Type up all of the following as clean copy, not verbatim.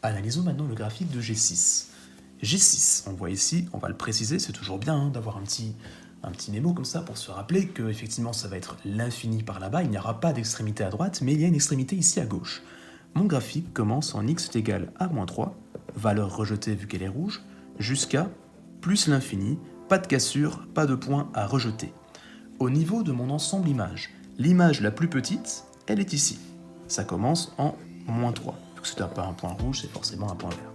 Analysons maintenant le graphique de G6. G6, on voit ici, on va le préciser, c'est toujours bien d'avoir un petit mémo comme ça pour se rappeler que effectivement ça va être l'infini par là-bas, il n'y aura pas d'extrémité à droite, mais il y a une extrémité ici à gauche. Mon graphique commence en x est égal à moins 3, valeur rejetée vu qu'elle est rouge, jusqu'à plus l'infini, pas de cassure, pas de point à rejeter. Au niveau de mon ensemble image, l'image la plus petite, elle est ici. Ça commence en moins 3. Vu que c'est pas un point rouge, c'est forcément un point vert.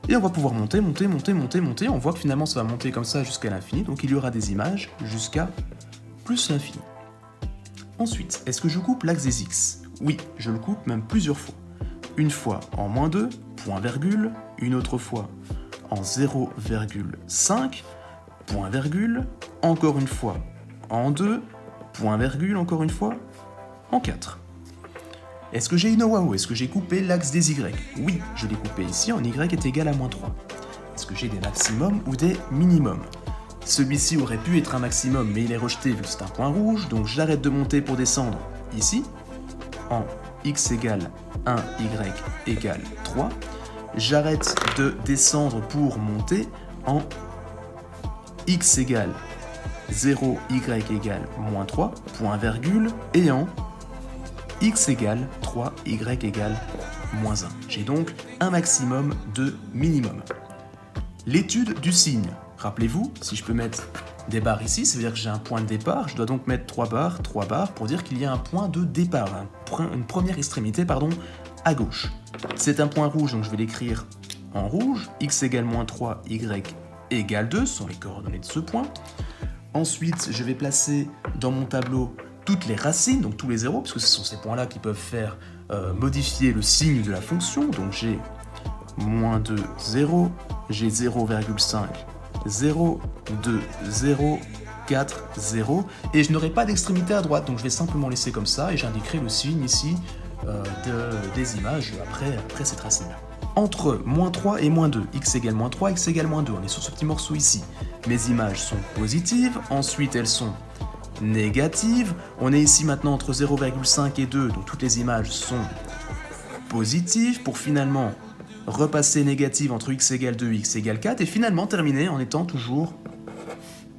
Et on va pouvoir monter. On voit que finalement ça va monter comme ça jusqu'à l'infini, donc il y aura des images jusqu'à plus l'infini. Ensuite, est-ce que je coupe l'axe des x? Oui, je le coupe même plusieurs fois. Une fois en moins 2, point virgule, une autre fois en 0,5, point virgule, encore une fois en 2, point virgule, encore une fois en 4. Est-ce que j'ai une OAO? Est-ce que j'ai coupé l'axe des Y? Oui, je l'ai coupé ici en Y est égal à moins 3. Est-ce que j'ai des maximums ou des minimums? Celui-ci aurait pu être un maximum, mais il est rejeté vu que c'est un point rouge, donc j'arrête de monter pour descendre ici, en x égale 1, y égale 3. J'arrête de descendre pour monter en x égale 0, y égale moins 3, point virgule, et en x égale 3, y égale moins 1. J'ai donc un maximum de minimum. L'étude du signe. Rappelez-vous, si je peux mettre des barres ici, ça veut dire que j'ai un point de départ, je dois donc mettre 3 barres pour dire qu'il y a un point de départ, une première extrémité, à gauche. C'est un point rouge, donc je vais l'écrire en rouge, x égale moins 3, y égale 2, ce sont les coordonnées de ce point. Ensuite, je vais placer dans mon tableau toutes les racines, donc tous les zéros, parce que ce sont ces points-là qui peuvent faire modifier le signe de la fonction. Donc j'ai moins 2, 0, j'ai 0,5, 0, 2, 0, 4, 0, et je n'aurai pas d'extrémité à droite, donc je vais simplement laisser comme ça, et j'indiquerai le signe ici des images après cette racine-là. Entre moins 3 et moins 2, x égale moins 3, x égale moins 2, on est sur ce petit morceau ici. Mes images sont positives, ensuite elles sont négatives. On est ici maintenant entre 0,5 et 2, donc toutes les images sont positives pour finalement repasser négative entre x égale 2 et x égale 4 et finalement terminer en étant toujours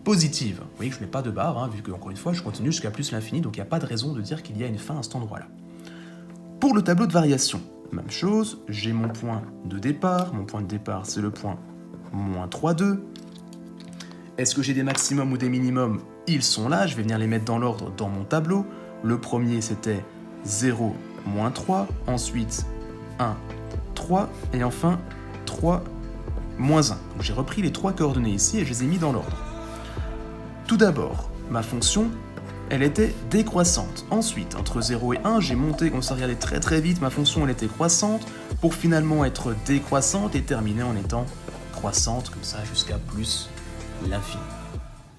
positive. Vous voyez que je ne mets pas de barre, vu que, encore une fois, je continue jusqu'à plus l'infini, donc il n'y a pas de raison de dire qu'il y a une fin à cet endroit-là. Pour le tableau de variation, même chose, j'ai mon point de départ. Mon point de départ, c'est le point moins 3, 2. Est-ce que j'ai des maximums ou des minimums? Ils sont là, je vais venir les mettre dans l'ordre dans mon tableau. Le premier, c'était 0, moins 3. Ensuite, 1, 3. Et enfin, 3, moins 1. Donc j'ai repris les trois coordonnées ici et je les ai mis dans l'ordre. Tout d'abord, ma fonction, elle était décroissante. Ensuite, entre 0 et 1, j'ai monté, comme ça, regardez très très vite, ma fonction, elle était croissante, pour finalement être décroissante et terminer en étant croissante, comme ça, jusqu'à plus l'infini.